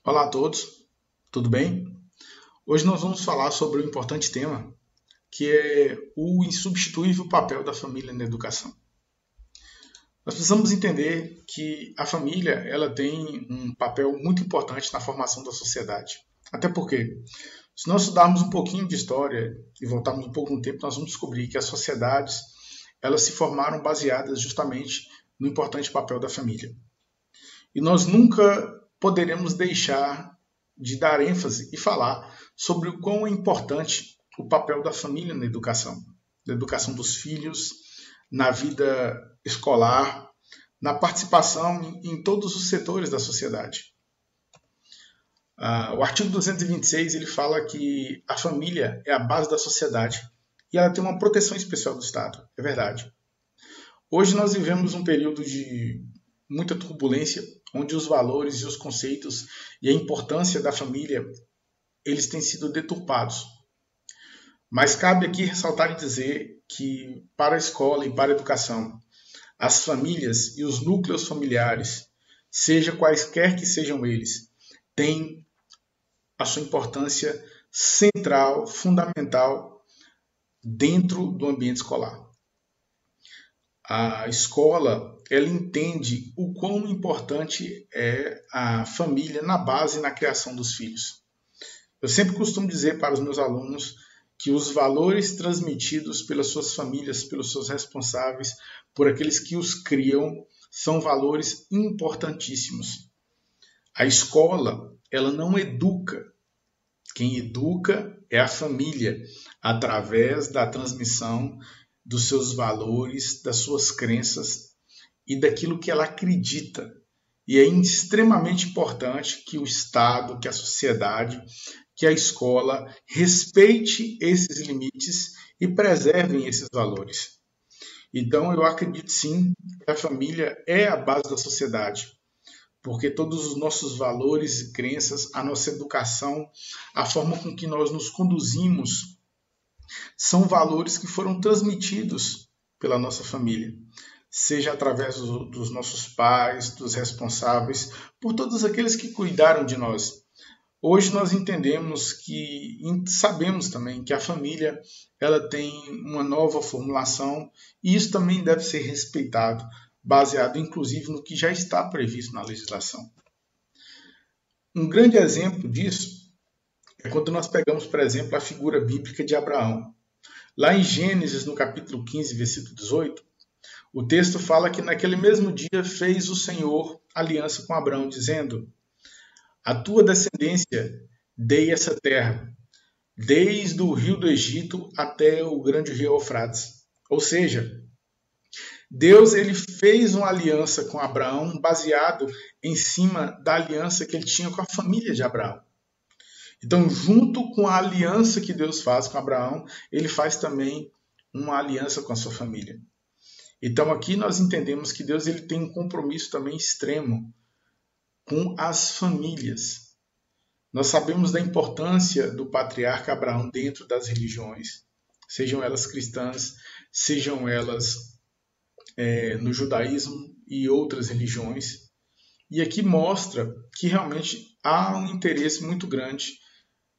Olá a todos, tudo bem? Hoje nós vamos falar sobre um importante tema, que é o insubstituível papel da família na educação. Nós precisamos entender que a família ela tem um papel muito importante na formação da sociedade. Até porque, se nós estudarmos um pouquinho de história e voltarmos um pouco no tempo, nós vamos descobrir que as sociedades elas se formaram baseadas justamente no importante papel da família. E nós nunca poderemos deixar de dar ênfase e falar sobre o quão é importante o papel da família na educação dos filhos, na vida escolar, na participação em todos os setores da sociedade. O artigo 226 ele fala que a família é a base da sociedade e ela tem uma proteção especial do Estado. É verdade. Hoje nós vivemos um período de muita turbulência, onde os valores e os conceitos e a importância da família eles têm sido deturpados. Mas cabe aqui ressaltar e dizer que para a escola e para a educação, as famílias e os núcleos familiares, seja quaisquer que sejam eles, têm a sua importância central, fundamental dentro do ambiente escolar. A escola ela entende o quão importante é a família na base e na criação dos filhos. Eu sempre costumo dizer para os meus alunos que os valores transmitidos pelas suas famílias, pelos seus responsáveis, por aqueles que os criam, são valores importantíssimos. A escola ela não educa. Quem educa é a família, através da transmissão dos seus valores, das suas crenças e daquilo que ela acredita. E é extremamente importante que o Estado, que a sociedade, que a escola respeite esses limites e preservem esses valores. Então, eu acredito sim que a família é a base da sociedade, porque todos os nossos valores e crenças, a nossa educação, a forma com que nós nos conduzimos, são valores que foram transmitidos pela nossa família, seja através dos nossos pais, dos responsáveis, por todos aqueles que cuidaram de nós. Hoje nós entendemos que, sabemos também que a família ela tem uma nova formulação e isso também deve ser respeitado, baseado inclusive no que já está previsto na legislação. Um grande exemplo disso é quando nós pegamos, por exemplo, a figura bíblica de Abraão. Lá em Gênesis, no capítulo 15, versículo 18, o texto fala que naquele mesmo dia fez o Senhor aliança com Abraão, dizendo: a tua descendência dei essa terra, desde o rio do Egito até o grande rio Eufrates. Ou seja, Deus ele fez uma aliança com Abraão baseado em cima da aliança que ele tinha com a família de Abraão. Então, junto com a aliança que Deus faz com Abraão, ele faz também uma aliança com a sua família. Então, aqui nós entendemos que Deus ele tem um compromisso também extremo com as famílias. Nós sabemos da importância do patriarca Abraão dentro das religiões, sejam elas cristãs, sejam elas no judaísmo e outras religiões. E aqui mostra que realmente há um interesse muito grande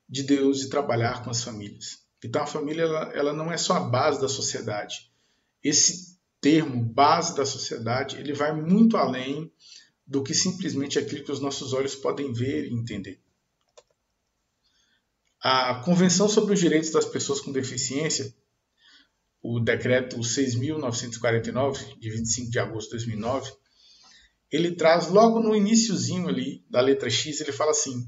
de Deus de trabalhar com as famílias. Então a família ela não é só a base da sociedade. Esse termo, base da sociedade, ele vai muito além do que simplesmente aquilo que os nossos olhos podem ver e entender. A Convenção sobre os Direitos das Pessoas com Deficiência, o decreto 6.949, de 25 de agosto de 2009, ele traz logo no iniciozinho ali da letra X, ele fala assim: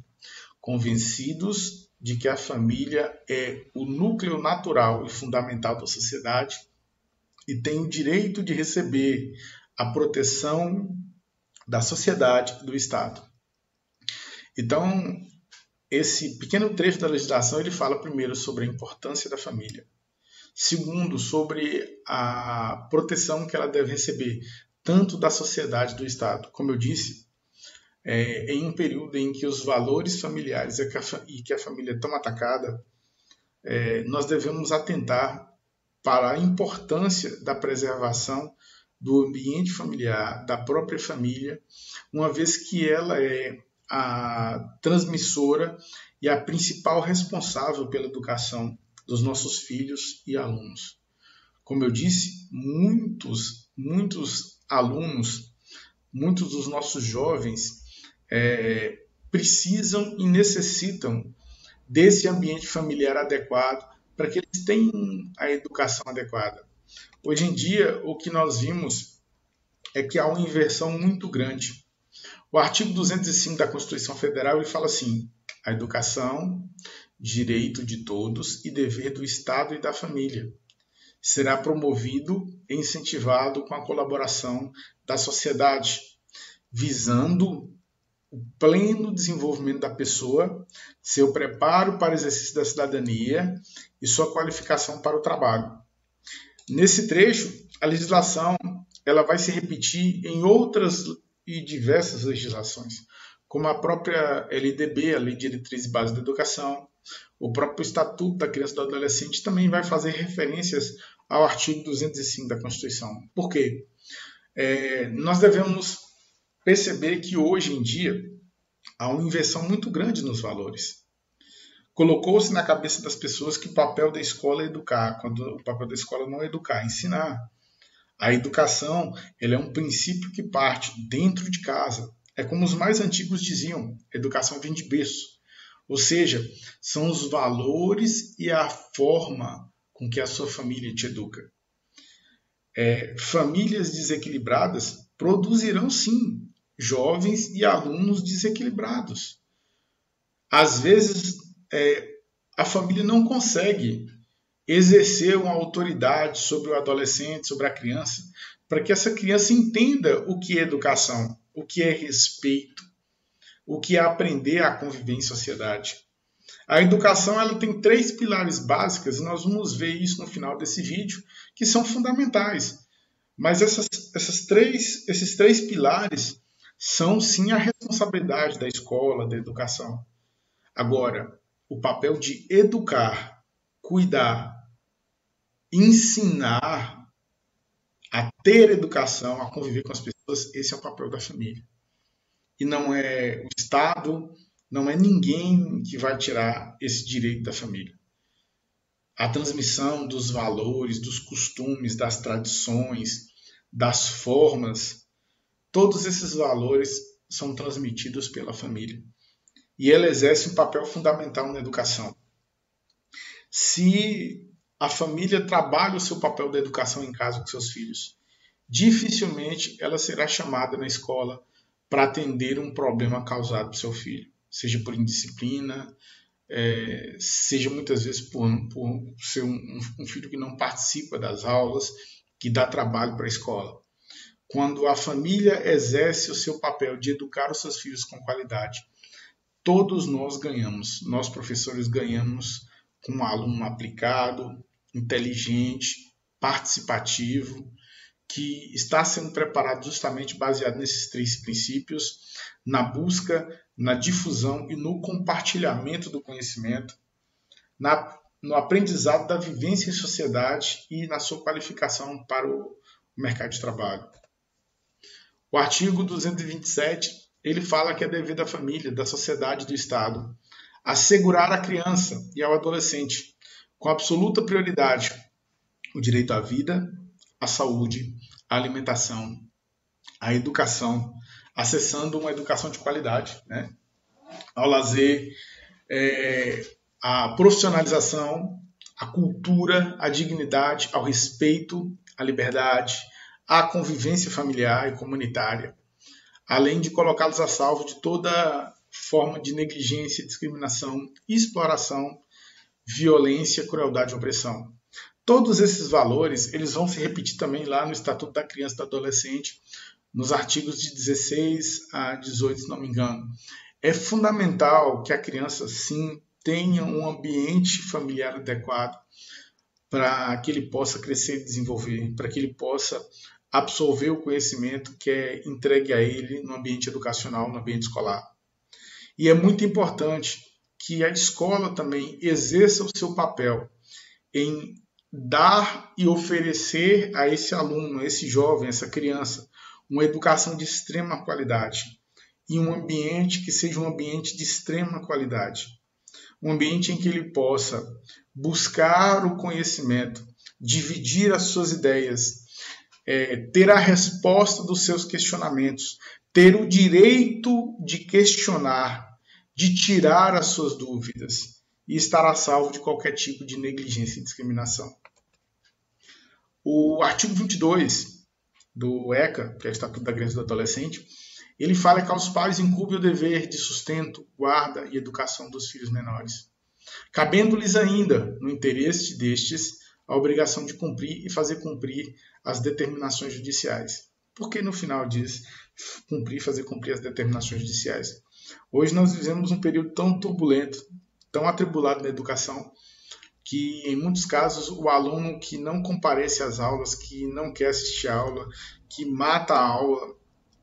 convencidos de que a família é o núcleo natural e fundamental da sociedade e tem o direito de receber a proteção da sociedade e do Estado. Então, esse pequeno trecho da legislação ele fala primeiro sobre a importância da família, segundo, sobre a proteção que ela deve receber, tanto da sociedade e do Estado. Como eu disse, em um período em que os valores familiares e que a família é tão atacada, nós devemos atentar para a importância da preservação do ambiente familiar, da própria família, uma vez que ela é a transmissora e a principal responsável pela educação dos nossos filhos e alunos. Como eu disse, muitos alunos, muitos dos nossos jovens precisam e necessitam desse ambiente familiar adequado para que eles tenham a educação adequada. Hoje em dia, o que nós vimos é que há uma inversão muito grande. O artigo 205 da Constituição Federal ele fala assim: a educação, direito de todos e dever do Estado e da família. Será promovido e incentivado com a colaboração da sociedade, visando o pleno desenvolvimento da pessoa, seu preparo para o exercício da cidadania e sua qualificação para o trabalho. Nesse trecho, a legislação ela vai se repetir em outras e diversas legislações, como a própria LDB, a Lei de Diretriz e Base da Educação, o próprio Estatuto da Criança e do Adolescente também vai fazer referências ao artigo 205 da Constituição. Por quê? Nós devemos perceber que hoje em dia há uma inversão muito grande nos valores. Colocou-se na cabeça das pessoas que o papel da escola é educar, quando o papel da escola não é educar, é ensinar. A educação ela é um princípio que parte dentro de casa. É como os mais antigos diziam, educação vem de berço. Ou seja, são os valores e a forma com que a sua família te educa. Famílias desequilibradas produzirão, sim, jovens e alunos desequilibrados. Às vezes, a família não consegue exercer uma autoridade sobre o adolescente, sobre a criança, para que essa criança entenda o que é educação, o que é respeito, o que é aprender a conviver em sociedade. A educação ela tem 3 pilares básicos, e nós vamos ver isso no final desse vídeo, que são fundamentais. Mas esses três pilares são sim a responsabilidade da escola, da educação. Agora, o papel de educar, cuidar, ensinar a ter educação, a conviver com as pessoas, esse é o papel da família. E não é o Estado, não é ninguém que vai tirar esse direito da família. A transmissão dos valores, dos costumes, das tradições, das formas, todos esses valores são transmitidos pela família. E ela exerce um papel fundamental na educação. Se a família trabalha o seu papel da educação em casa com seus filhos, dificilmente ela será chamada na escola para atender um problema causado por seu filho, seja por indisciplina, seja muitas vezes por ser um filho que não participa das aulas, que dá trabalho para a escola. Quando a família exerce o seu papel de educar os seus filhos com qualidade, todos nós ganhamos. Nós, professores, ganhamos com um aluno aplicado, inteligente, participativo, que está sendo preparado justamente baseado nesses 3 princípios, na busca, na difusão e no compartilhamento do conhecimento, no aprendizado da vivência em sociedade e na sua qualificação para o mercado de trabalho. O artigo 227, ele fala que é dever da família, da sociedade e do Estado assegurar à criança e ao adolescente, com absoluta prioridade, o direito à vida, à saúde, à alimentação, à educação, acessando uma educação de qualidade, né? Ao lazer, à profissionalização, à cultura, à dignidade, ao respeito, à liberdade, à convivência familiar e comunitária, além de colocá-los a salvo de toda forma de negligência, discriminação, exploração, violência, crueldade e opressão. Todos esses valores eles vão se repetir também lá no Estatuto da Criança e do Adolescente, nos artigos de 16 a 18, se não me engano. É fundamental que a criança, sim, tenha um ambiente familiar adequado para que ele possa crescer e desenvolver, para que ele possa absorver o conhecimento que é entregue a ele no ambiente educacional, no ambiente escolar. E é muito importante que a escola também exerça o seu papel em dar e oferecer a esse aluno, a esse jovem, essa criança, uma educação de extrema qualidade. e um ambiente que seja um ambiente de extrema qualidade. Um ambiente em que ele possa buscar o conhecimento, dividir as suas ideias, ter a resposta dos seus questionamentos, ter o direito de questionar, de tirar as suas dúvidas e estar a salvo de qualquer tipo de negligência e discriminação. O artigo 22 do ECA, que é o Estatuto da Criança e do Adolescente, ele fala que aos pais incumbe o dever de sustento, guarda e educação dos filhos menores, cabendo-lhes ainda, no interesse destes, a obrigação de cumprir e fazer cumprir as determinações judiciais. Por que no final diz cumprir e fazer cumprir as determinações judiciais? Hoje nós vivemos um período tão turbulento, tão atribulado na educação, que em muitos casos o aluno que não comparece às aulas, que não quer assistir a aula, que mata a aula,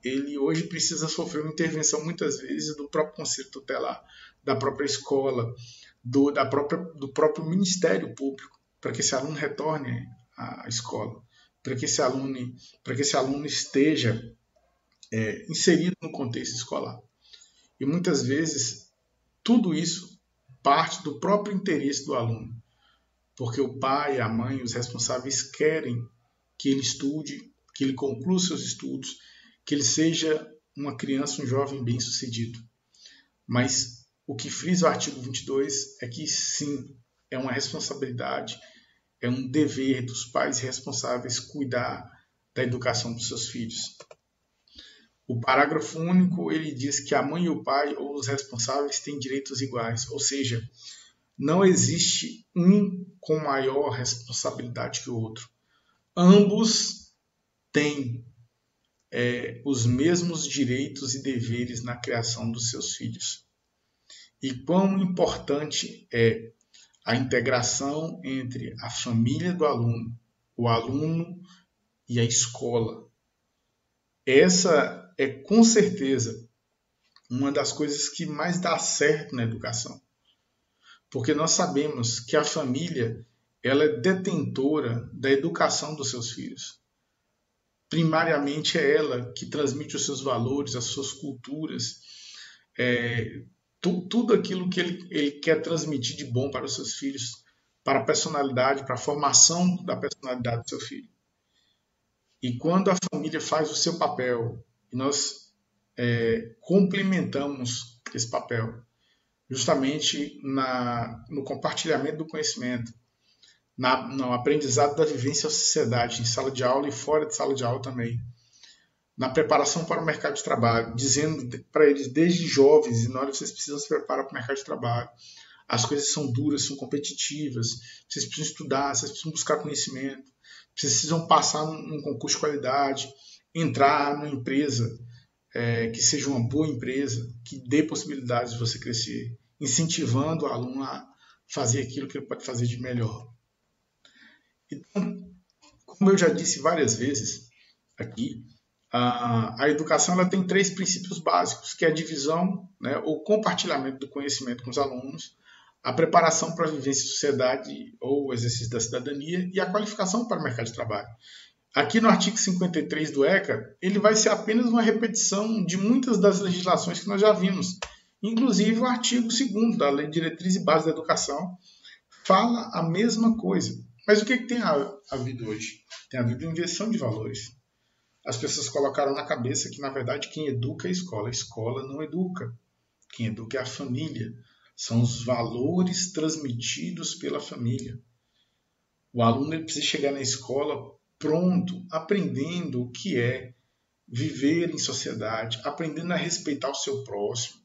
ele hoje precisa sofrer uma intervenção muitas vezes do próprio conselho tutelar, da própria escola, do próprio Ministério Público, para que esse aluno retorne à escola, para que esse aluno esteja inserido no contexto escolar. E muitas vezes tudo isso parte do próprio interesse do aluno, porque o pai, a mãe, os responsáveis querem que ele estude, que ele conclua seus estudos, que ele seja uma criança, um jovem bem-sucedido. Mas o que frisa o artigo 22 é que sim, é uma responsabilidade, é um dever dos pais responsáveis cuidar da educação dos seus filhos. O parágrafo único, ele diz que a mãe e o pai, ou os responsáveis, têm direitos iguais, ou seja, não existe um com maior responsabilidade que o outro. Ambos têm os mesmos direitos e deveres na criação dos seus filhos. E quão importante é a integração entre a família do aluno, o aluno e a escola. Essa é com certeza uma das coisas que mais dá certo na educação. Porque nós sabemos que a família ela é detentora da educação dos seus filhos. Primariamente é ela que transmite os seus valores, as suas culturas, tudo aquilo que ele quer transmitir de bom para os seus filhos, para a personalidade, para a formação da personalidade do seu filho. E quando a família faz o seu papel, e nós complementamos esse papel, justamente no compartilhamento do conhecimento, no aprendizado da vivência à sociedade, em sala de aula e fora de sala de aula também, na preparação para o mercado de trabalho, dizendo para eles desde jovens, na hora que vocês precisam se preparar para o mercado de trabalho, as coisas são duras, são competitivas, vocês precisam estudar, vocês precisam buscar conhecimento, precisam passar num concurso de qualidade, entrar numa empresa que seja uma boa empresa, que dê possibilidades de você crescer, incentivando o aluno a fazer aquilo que ele pode fazer de melhor. Então, como eu já disse várias vezes aqui, a educação ela tem 3 princípios básicos, que é a divisão, o compartilhamento do conhecimento com os alunos, a preparação para a vivência em sociedade ou o exercício da cidadania e a qualificação para o mercado de trabalho. Aqui no artigo 53 do ECA, ele vai ser apenas uma repetição de muitas das legislações que nós já vimos. Inclusive o artigo 2º da Lei de Diretriz e Base da Educação fala a mesma coisa. Mas o que tem havido hoje? Tem havido inversão de valores. As pessoas colocaram na cabeça que, na verdade, quem educa é a escola. A escola não educa. Quem educa é a família. São os valores transmitidos pela família. O aluno ele precisa chegar na escola pronto, aprendendo o que é viver em sociedade, aprendendo a respeitar o seu próximo,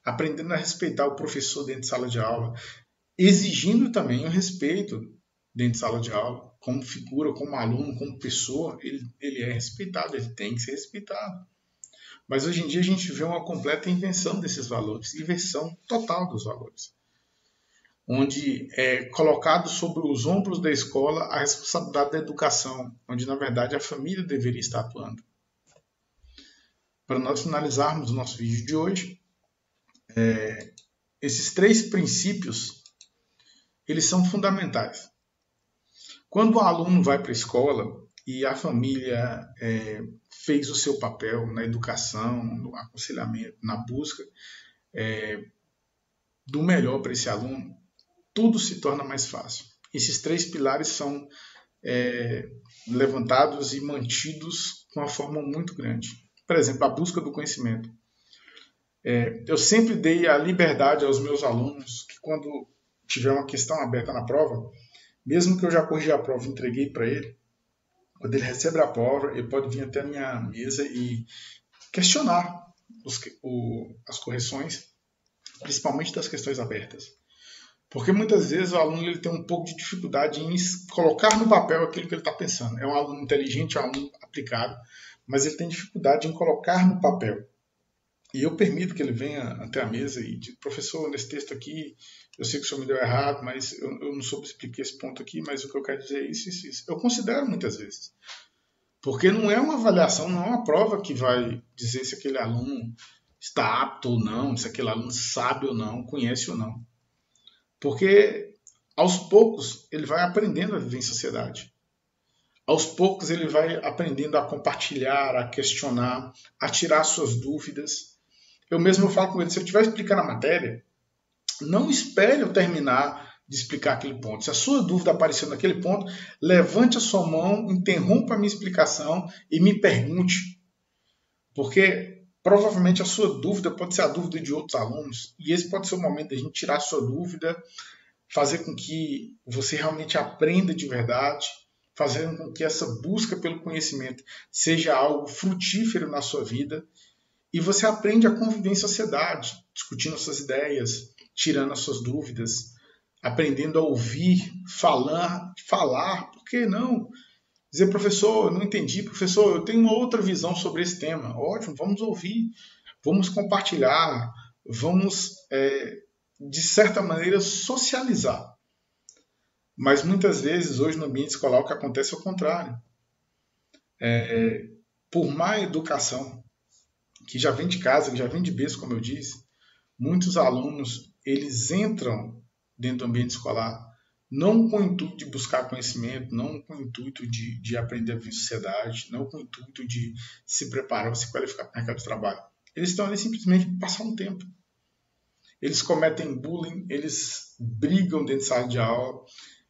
aprendendo a respeitar o professor dentro de sala de aula, exigindo também o respeito dentro de sala de aula, como figura, como aluno, como pessoa, ele é respeitado, ele tem que ser respeitado. Mas hoje em dia a gente vê uma completa inversão desses valores, inversão total dos valores, onde é colocado sobre os ombros da escola a responsabilidade da educação, onde na verdade a família deveria estar atuando. Para nós finalizarmos o nosso vídeo de hoje, esses 3 princípios, eles são fundamentais. Quando o aluno vai para a escola, e a família fez o seu papel na educação, no aconselhamento, na busca do melhor para esse aluno, tudo se torna mais fácil. Esses 3 pilares são levantados e mantidos com uma forma muito grande. Por exemplo, a busca do conhecimento. Eu sempre dei a liberdade aos meus alunos que quando tiver uma questão aberta na prova, mesmo que eu já corrigi a prova e entreguei para ele, quando ele recebe a prova, ele pode vir até a minha mesa e questionar as correções, principalmente das questões abertas. Porque muitas vezes o aluno ele tem um pouco de dificuldade em colocar no papel aquilo que ele está pensando. É um aluno inteligente, é um aluno aplicado, mas ele tem dificuldade em colocar no papel. E eu permito que ele venha até a mesa e diga, professor, nesse texto aqui, eu sei que o senhor me deu errado, mas eu não soube explicar esse ponto aqui, mas o que eu quero dizer é isso, isso, isso. Eu considero muitas vezes. Porque não é uma avaliação, não é uma prova que vai dizer se aquele aluno está apto ou não, se aquele aluno sabe ou não, conhece ou não. Porque aos poucos ele vai aprendendo a viver em sociedade. Aos poucos ele vai aprendendo a compartilhar, a questionar, a tirar suas dúvidas. Eu mesmo falo com ele, se eu estiver explicando a matéria, não espere eu terminar de explicar aquele ponto. Se a sua dúvida apareceu naquele ponto, levante a sua mão, interrompa a minha explicação e me pergunte. Porque provavelmente a sua dúvida pode ser a dúvida de outros alunos. E esse pode ser o momento da gente tirar a sua dúvida, fazer com que você realmente aprenda de verdade, fazendo com que essa busca pelo conhecimento seja algo frutífero na sua vida. E você aprende a conviver em sociedade, discutindo as suas ideias, tirando as suas dúvidas, aprendendo a ouvir, falar, por que não? Dizer, professor, eu não entendi, professor, eu tenho uma outra visão sobre esse tema. Ótimo, vamos ouvir, vamos compartilhar, vamos, de certa maneira, socializar. Mas muitas vezes, hoje no ambiente escolar, o que acontece é o contrário. Por má educação, que já vem de casa, que já vem de berço, como eu disse, muitos alunos eles entram dentro do ambiente escolar não com o intuito de buscar conhecimento, não com o intuito de aprender a viver em sociedade, não com o intuito de se preparar ou se qualificar para o mercado de trabalho. Eles estão ali simplesmente para passar um tempo. Eles cometem bullying, eles brigam dentro de sala de aula,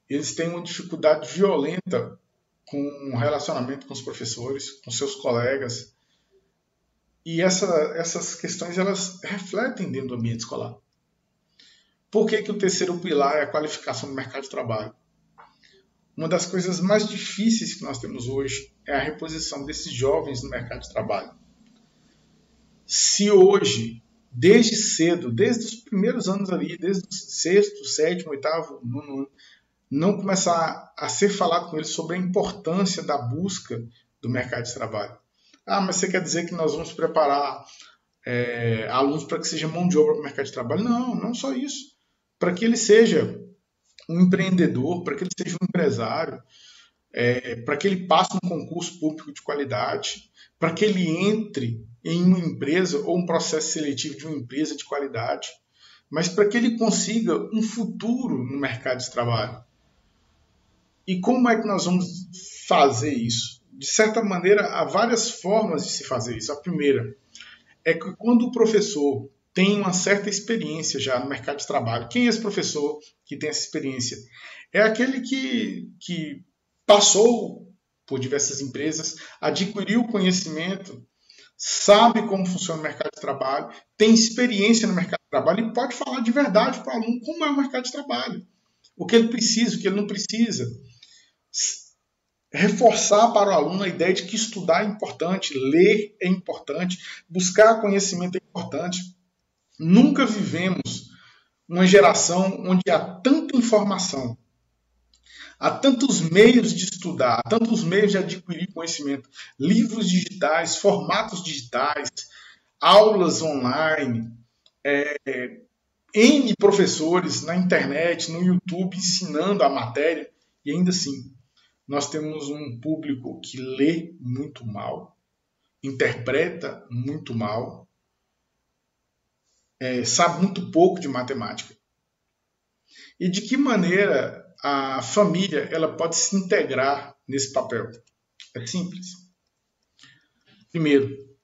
eles têm uma dificuldade violenta com o relacionamento com os professores, com seus colegas. E essas questões elas refletem dentro do ambiente escolar. Por que o terceiro pilar é a qualificação do mercado de trabalho? Uma das coisas mais difíceis que nós temos hoje é a reposição desses jovens no mercado de trabalho. Se hoje, desde cedo, desde os primeiros anos ali, desde o 6º, 7º, 8º, 9º ano, não começar a ser falado com eles sobre a importância da busca do mercado de trabalho. Ah, mas você quer dizer que nós vamos preparar alunos para que seja mão de obra para o mercado de trabalho? Não, não só isso. Para que ele seja um empreendedor, para que ele seja um empresário, para que ele passe um concurso público de qualidade, para que ele entre em uma empresa ou um processo seletivo de uma empresa de qualidade, mas para que ele consiga um futuro no mercado de trabalho. E como é que nós vamos fazer isso? De certa maneira, há várias formas de se fazer isso. A primeira é que quando o professor tem uma certa experiência já no mercado de trabalho, quem é esse professor que tem essa experiência? É aquele que passou por diversas empresas, adquiriu conhecimento, sabe como funciona o mercado de trabalho, tem experiência no mercado de trabalho e pode falar de verdade para o aluno como é o mercado de trabalho. O que ele precisa, o que ele não precisa. Reforçar para o aluno a ideia de que estudar é importante, ler é importante, buscar conhecimento é importante. Nunca vivemos uma geração onde há tanta informação, há tantos meios de estudar, há tantos meios de adquirir conhecimento, livros digitais, formatos digitais, aulas online, N professores na internet, no YouTube, ensinando a matéria, e ainda assim, nós temos um público que lê muito mal, interpreta muito mal, sabe muito pouco de matemática. E de que maneira a família ela pode se integrar nesse papel? É simples. Primeiro,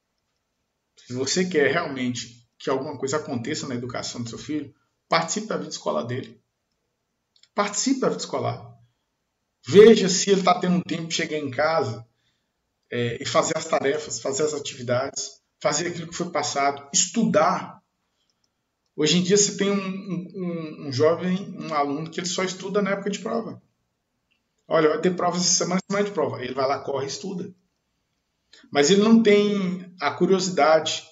se você quer realmente que alguma coisa aconteça na educação do seu filho, participe da vida escolar dele. Participe da vida escolar. Veja se ele está tendo tempo de chegar em casa e fazer as tarefas, fazer as atividades, fazer aquilo que foi passado, estudar. Hoje em dia você tem um jovem, um aluno que ele só estuda na época de prova. Olha, vai ter prova essa semana de prova. Ele vai lá, corre e estuda. Mas ele não tem a curiosidade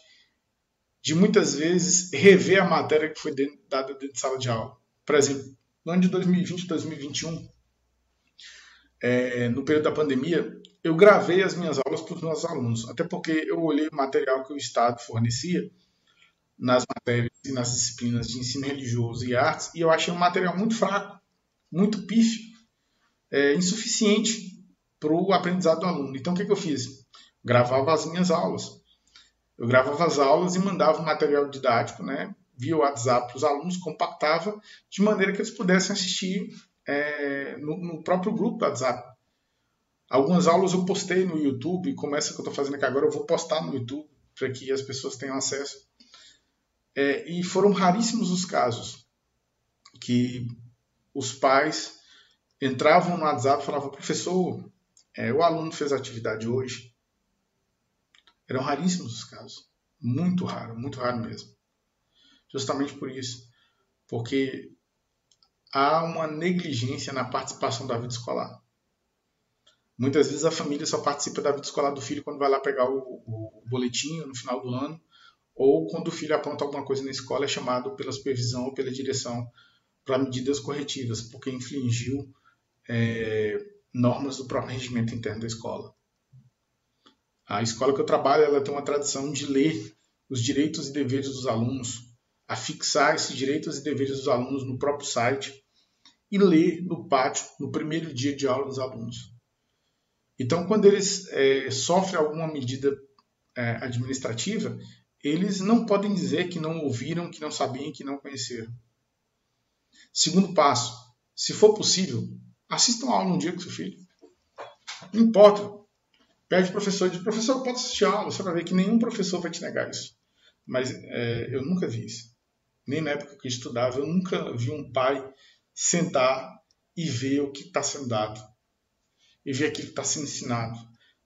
de muitas vezes rever a matéria que foi dada dentro de sala de aula. Por exemplo, no ano de 2020 e 2021, no período da pandemia, eu gravei as minhas aulas para os meus alunos, até porque eu olhei o material que o Estado fornecia nas matérias e nas disciplinas de ensino religioso e artes, e eu achei um material muito fraco, muito pífio, insuficiente para o aprendizado do aluno. Então, o que eu fiz? Gravava as minhas aulas. Eu gravava as aulas e mandava o material didático, né, via WhatsApp para os alunos, compactava de maneira que eles pudessem assistir no próprio grupo do WhatsApp. Algumas aulas eu postei no YouTube, como essa que eu estou fazendo aqui agora, eu vou postar no YouTube para que as pessoas tenham acesso. E foram raríssimos os casos que os pais entravam no WhatsApp e falavam: professor, o aluno fez a atividade hoje. Eram raríssimos os casos. Muito raro mesmo. Justamente por isso. Porque há uma negligência na participação da vida escolar. Muitas vezes a família só participa da vida escolar do filho quando vai lá pegar o boletim no final do ano, ou quando o filho apronta alguma coisa na escola, é chamado pela supervisão ou pela direção para medidas corretivas, porque infringiu normas do próprio regimento interno da escola. A escola que eu trabalho, ela tem uma tradição de ler os direitos e deveres dos alunos, a fixar esses direitos e deveres dos alunos no próprio site e ler no pátio no primeiro dia de aula dos alunos. Então, quando eles sofrem alguma medida administrativa, eles não podem dizer que não ouviram, que não sabiam, que não conheceram. Segundo passo, se for possível, assistam a aula um dia com seu filho. Não importa. Pede ao professor e diz: professor, eu posso assistir a aula? Você vai ver que nenhum professor vai te negar isso. Mas eu nunca vi isso. Nem na época que eu estudava, eu nunca vi um pai sentar e ver o que está sendo dado. E ver aquilo que está sendo ensinado.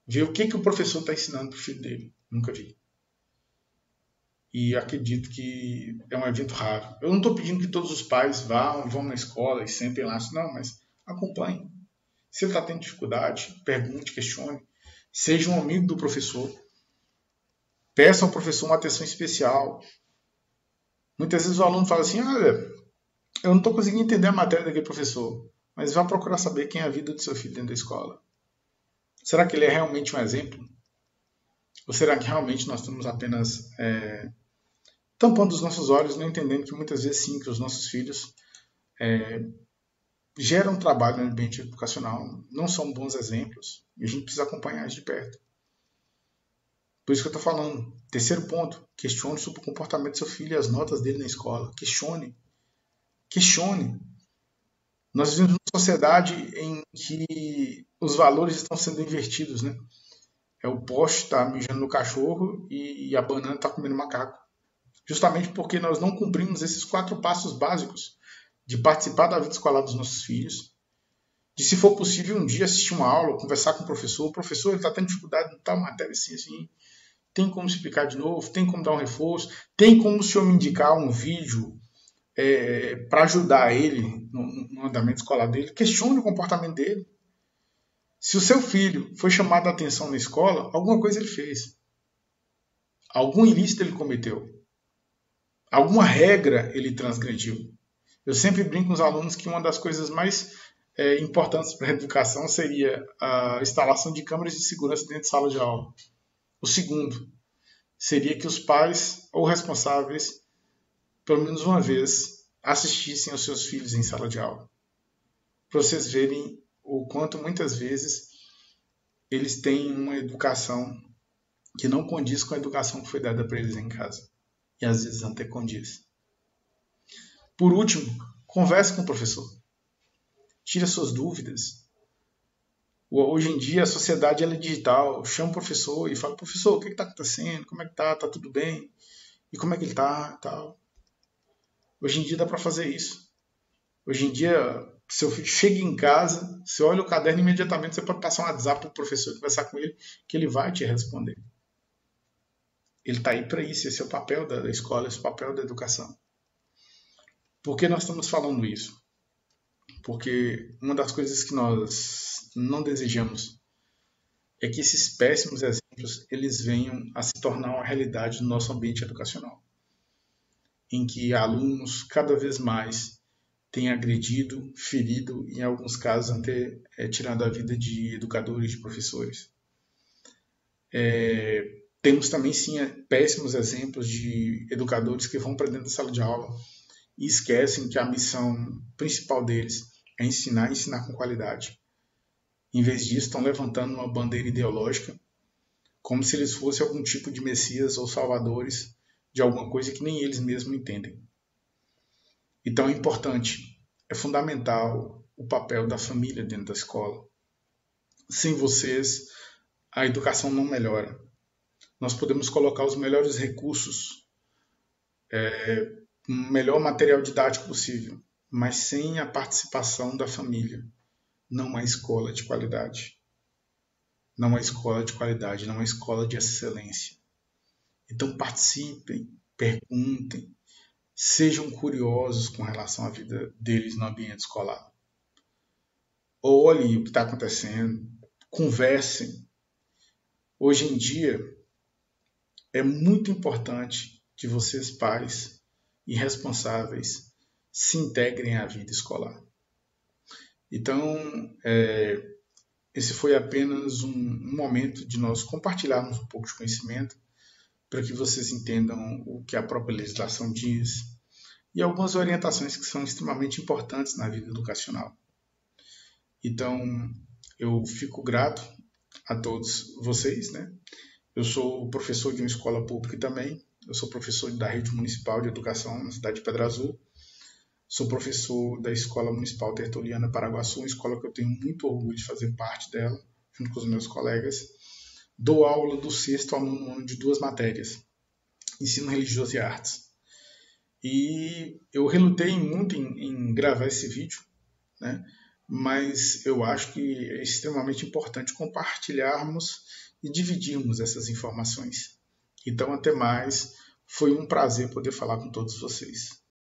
Ver o que o professor está ensinando para o filho dele. Nunca vi. E acredito que é um evento raro. Eu não estou pedindo que todos os pais vão na escola e sentem lá. Não, mas acompanhem. Se ele está tendo dificuldade, pergunte, questione. Seja um amigo do professor. Peça ao professor uma atenção especial. Muitas vezes o aluno fala assim: olha, eu não estou conseguindo entender a matéria daquele professor, mas vá procurar saber quem é a vida do seu filho dentro da escola. Será que ele é realmente um exemplo? Ou será que realmente nós estamos apenas tampando os nossos olhos, não entendendo que muitas vezes sim, que os nossos filhos geram trabalho no ambiente educacional, não são bons exemplos, e a gente precisa acompanhar isso de perto. Por isso que eu estou falando. Terceiro ponto, questione sobre o comportamento do seu filho e as notas dele na escola. Questione. Nós vivemos numa sociedade em que os valores estão sendo invertidos, né? O poste está mijando no cachorro e a banana está comendo macaco. Justamente porque nós não cumprimos esses 4 passos básicos de participar da vida escolar dos nossos filhos, de, se for possível, um dia assistir uma aula, conversar com o professor ele está tendo dificuldade em tal matéria assim, tem como explicar de novo, tem como dar um reforço, tem como o senhor me indicar um vídeo para ajudar ele no andamento escolar dele. Questione o comportamento dele. Se o seu filho foi chamado a atenção na escola, alguma coisa ele fez. Algum ilícito ele cometeu. Alguma regra ele transgrediu. Eu sempre brinco com os alunos que uma das coisas mais importantes para a educação seria a instalação de câmeras de segurança dentro de sala de aula. O segundo seria que os pais ou responsáveis, pelo menos uma vez, assistissem aos seus filhos em sala de aula. Para vocês verem o quanto muitas vezes eles têm uma educação que não condiz com a educação que foi dada para eles em casa. E às vezes até condiz. Por último, converse com o professor. Tire as suas dúvidas. Hoje em dia a sociedade ela é digital. Chama o professor e fala: professor, o que está acontecendo? Como é que tá? Tá tudo bem? E como é que ele tá? Tal. Hoje em dia dá para fazer isso. Hoje em dia, se eu chego em casa, você olha o caderno imediatamente, você pode passar um WhatsApp para o professor, conversar com ele, que ele vai te responder. Ele está aí para isso, esse é o papel da escola, esse é o papel da educação. Por que nós estamos falando isso? Porque uma das coisas que nós não desejamos é que esses péssimos exemplos eles venham a se tornar uma realidade no nosso ambiente educacional, em que alunos cada vez mais têm agredido, ferido e em alguns casos até tirado a vida de educadores, de professores. Temos também sim péssimos exemplos de educadores que vão para dentro da sala de aula e esquecem que a missão principal deles é ensinar e ensinar com qualidade. Em vez disso, estão levantando uma bandeira ideológica como se eles fossem algum tipo de messias ou salvadores de alguma coisa que nem eles mesmos entendem. Então é importante, é fundamental o papel da família dentro da escola. Sem vocês, a educação não melhora. Nós podemos colocar os melhores recursos, o melhor material didático possível, mas sem a participação da família, não há escola de qualidade. Não há escola de qualidade, não há escola de excelência. Então participem, perguntem, sejam curiosos com relação à vida deles no ambiente escolar. Olhem o que está acontecendo, conversem. Hoje em dia, é muito importante que vocês, pais e responsáveis, se integrem à vida escolar. Então, esse foi apenas um momento de nós compartilharmos um pouco de conhecimento para que vocês entendam o que a própria legislação diz e algumas orientações que são extremamente importantes na vida educacional. Então, eu fico grato a todos vocês, né? Eu sou professor de uma escola pública também, eu sou professor da Rede Municipal de Educação na cidade de Pedra Azul, sou professor da Escola Municipal Tertuliana Paraguaçu, uma escola que eu tenho muito orgulho de fazer parte dela, junto com os meus colegas. Dou aula do 6º ao 9º ano de 2 matérias, ensino religioso e artes. E eu relutei muito em gravar esse vídeo, né? Mas eu acho que é extremamente importante compartilharmos e dividirmos essas informações. Então, até mais. Foi um prazer poder falar com todos vocês.